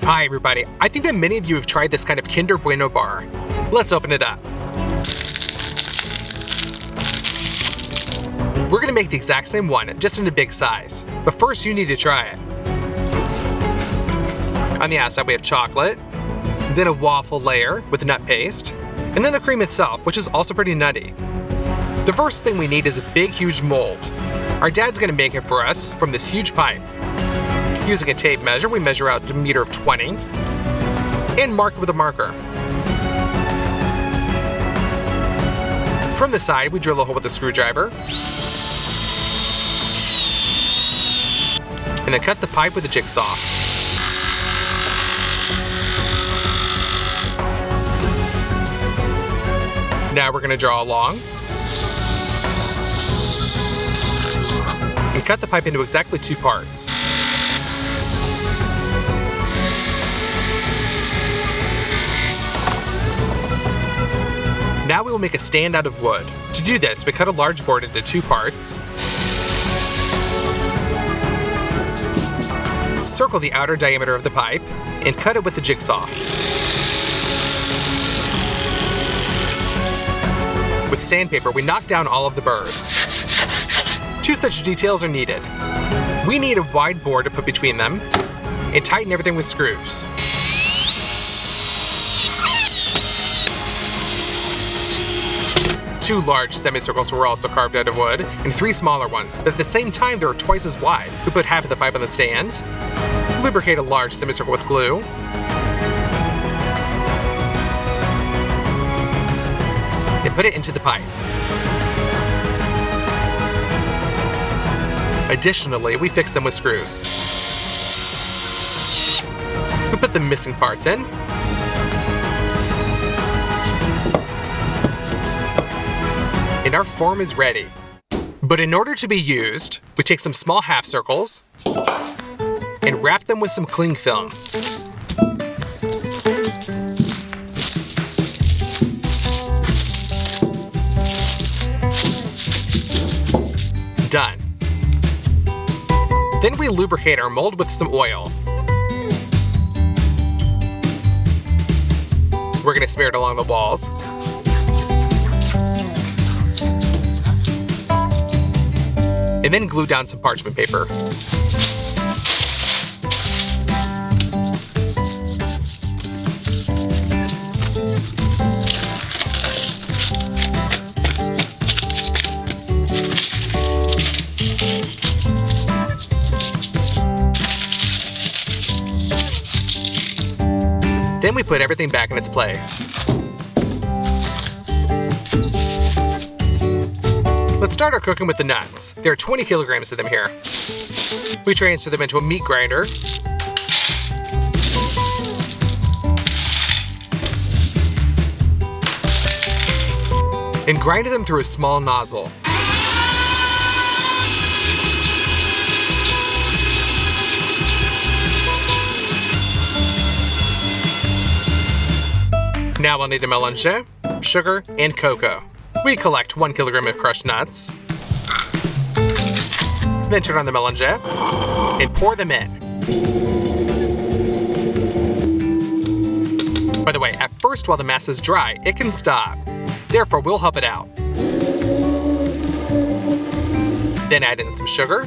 Hi everybody, I think that many of you have tried this kind of Kinder Bueno bar. Let's open it up. We're gonna make the exact same one, just in a big size. But first you need to try it. On the outside we have chocolate, then a waffle layer with nut paste, and then the cream itself, which is also pretty nutty. The first thing we need is a big, huge mold. Our dad's gonna make it for us from this huge pipe. Using a tape measure, we measure out a meter of 20 and mark it with a marker. From the side, we drill a hole with a screwdriver and then cut the pipe with a jigsaw. Now we're going to draw along and cut the pipe into exactly 2 parts. Now we will make a stand out of wood. To do this, we cut a large board into 2 parts, circle the outer diameter of the pipe, and cut it with the jigsaw. With sandpaper, we knock down all of the burrs. 2 such details are needed. We need a wide board to put between them, and tighten everything with screws. Two large semicircles were also carved out of wood, and 3 smaller ones, but at the same time they were twice as wide. We put half of the pipe on the stand, lubricate a large semicircle with glue, and put it into the pipe. Additionally, we fix them with screws. We put the missing parts in, and our form is ready. But in order to be used, we take some small half circles and wrap them with some cling film. Done. Then we lubricate our mold with some oil. We're going to smear it along the walls. And then glue down some parchment paper. Then we put everything back in its place. Let's start our cooking with the nuts. There are 20 kilograms of them here. We transfer them into a meat grinder. And grind them through a small nozzle. Now we'll need a mélange, sugar, and cocoa. We collect 1 kilogram of crushed nuts, then turn on the mélange and pour them in. By the way, at first while the mass is dry, it can stop. Therefore, we'll help it out. Then add in some sugar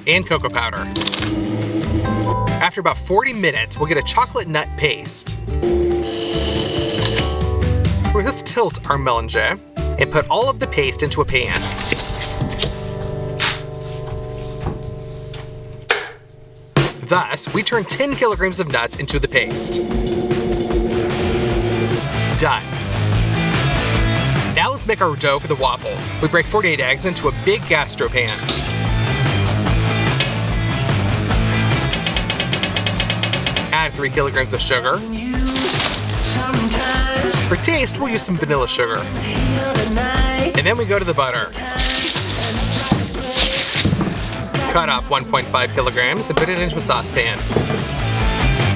and cocoa powder. After about 40 minutes, we'll get a chocolate nut paste. Let's tilt our mélange and put all of the paste into a pan. Thus, we turn 10 kilograms of nuts into the paste. Done. Now let's make our dough for the waffles. We break 48 eggs into a big gastro pan. Add 3 kilograms of sugar. For taste, we'll use some vanilla sugar. And then we go to the butter. Cut off 1.5 kilograms and put it into a saucepan.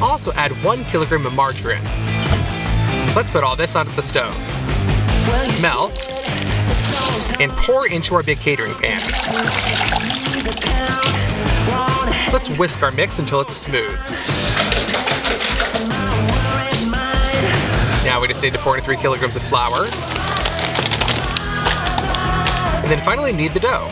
Also add 1 kilogram of margarine. Let's put all this onto the stove. Melt and pour into our big catering pan. Let's whisk our mix until it's smooth. Now we just need to pour in 3 kilograms of flour. And then finally knead the dough.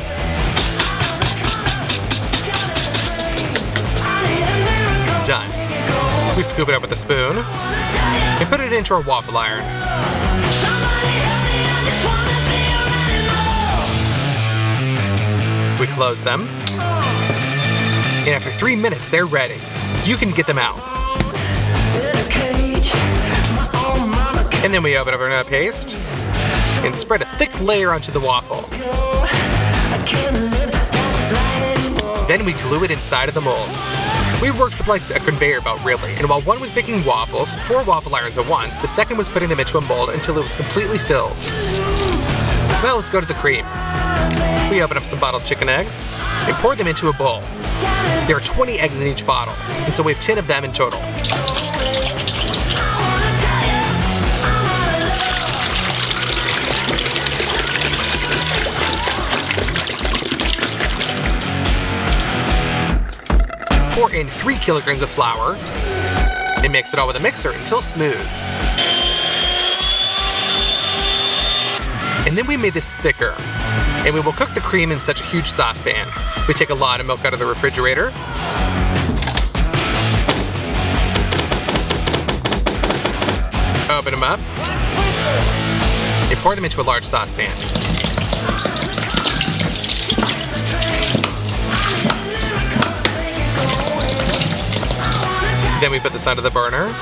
Done. We scoop it up with a spoon and put it into our waffle iron. We close them. And after 3 minutes, they're ready. You can get them out. And then we open up our nut paste and spread a thick layer onto the waffle. Then we glue it inside of the mold. We worked with like a conveyor belt really, and while one was making waffles, 4 waffle irons at once, the second was putting them into a mold until it was completely filled. Now let's go to the cream. We open up some bottled chicken eggs and pour them into a bowl. There are 20 eggs in each bottle, and so we have 10 of them in total. Pour in 3 kilograms of flour and mix it all with a mixer until smooth. And then we made this thicker, and we will cook the cream in such a huge saucepan. We take a lot of milk out of the refrigerator. Open them up and pour them into a large saucepan. Then we put this under the burner,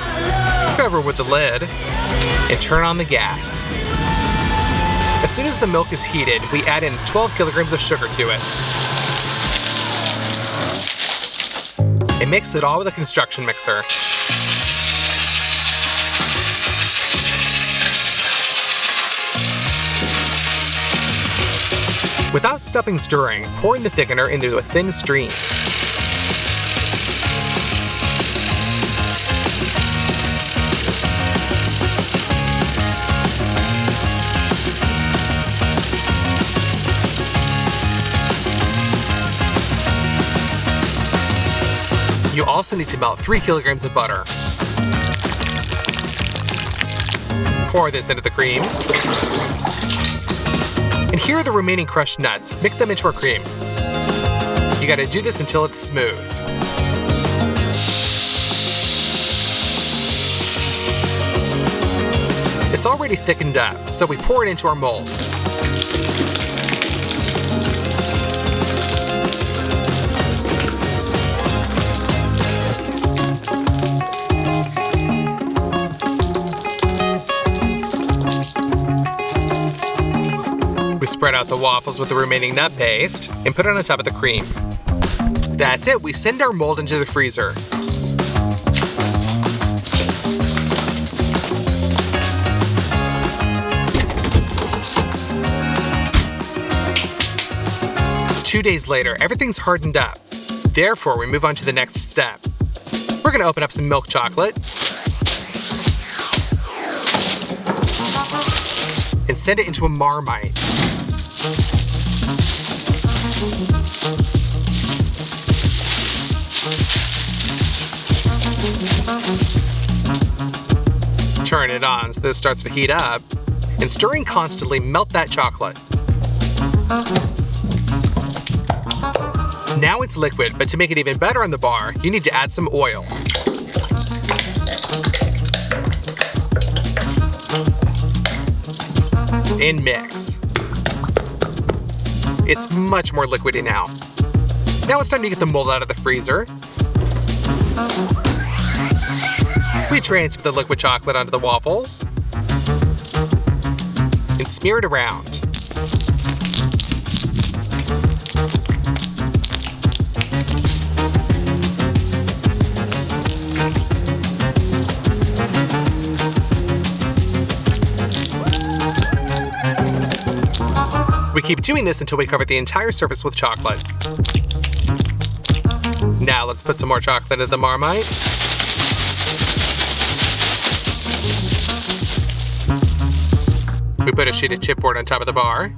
cover with the lid, and turn on the gas. As soon as the milk is heated, we add in 12 kilograms of sugar to it. And mix it all with a construction mixer. Without stopping stirring, pour in the thickener into a thin stream. You also need to melt 3 kilograms of butter. Pour this into the cream. And here are the remaining crushed nuts. Mix them into our cream. You gotta do this until it's smooth. It's already thickened up, so we pour it into our mold. We spread out the waffles with the remaining nut paste and put it on top of the cream. That's it, we send our mold into the freezer. Two days later, everything's hardened up. Therefore, we move on to the next step. We're gonna open up some milk chocolate and send it into a Marmite. Turn it on so this starts to heat up, and stirring constantly, melt that chocolate. Now it's liquid, but to make it even better on the bar, you need to add some oil. And mix. It's much more liquidy now. Now it's time to get the mold out of the freezer. We transfer the liquid chocolate onto the waffles and smear it around. We keep doing this until we cover the entire surface with chocolate. Now let's put some more chocolate into the Marmite. We put a sheet of chipboard on top of the bar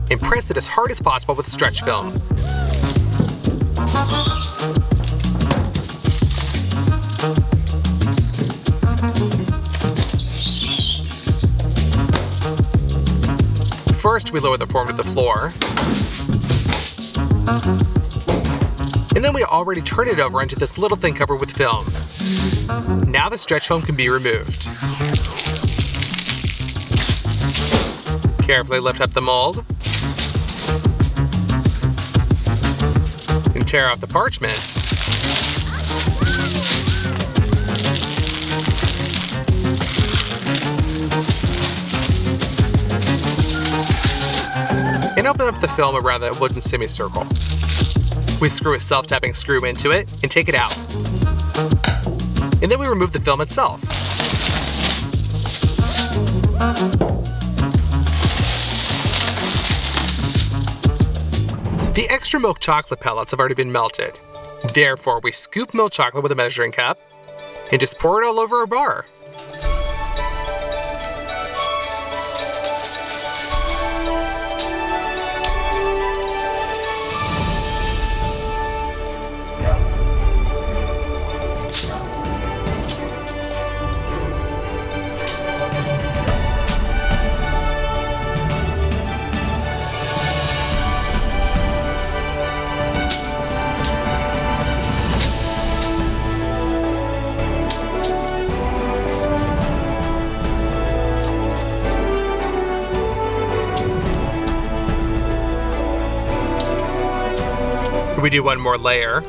and press it as hard as possible with stretch film. Next, we lower the form to the floor. And then we already turn it over into this little thing covered with film. Now the stretch film can be removed. Carefully lift up the mold. And tear off the parchment. And open up the film around that wooden semicircle. We screw a self-tapping screw into it and take it out. And then we remove the film itself. The extra milk chocolate pellets have already been melted. Therefore, we scoop milk chocolate with a measuring cup and just pour it all over our bar. We do one more layer.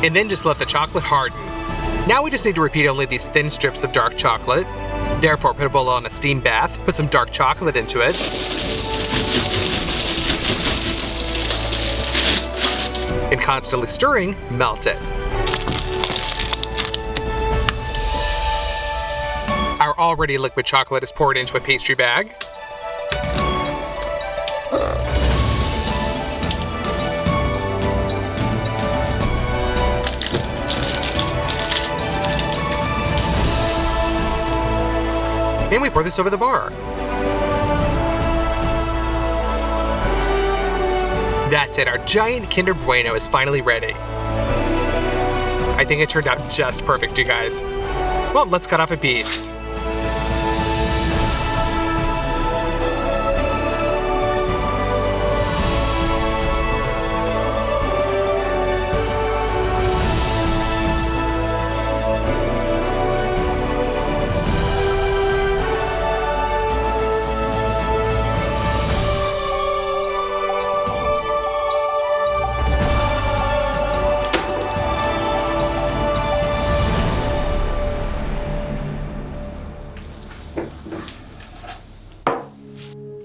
And then just let the chocolate harden. Now we just need to repeat only these thin strips of dark chocolate. Therefore, put a bowl on a steam bath, put some dark chocolate into it. And constantly stirring, melt it. Our already liquid chocolate is poured into a pastry bag. And we pour this over the bar. That's it, our giant Kinder Bueno is finally ready. I think it turned out just perfect, you guys. Well, let's cut off a piece.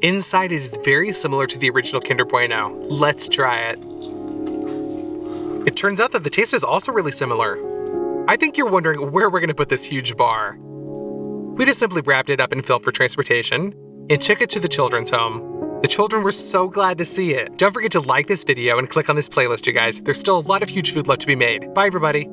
Inside it is very similar to the original Kinder Bueno. Let's try it. It turns out that the taste is also really similar. I think you're wondering where we're going to put this huge bar. We just simply wrapped it up in film for transportation and took it to the children's home. The children were so glad to see it. Don't forget to like this video and click on this playlist, you guys. There's still a lot of huge food left to be made. Bye, everybody.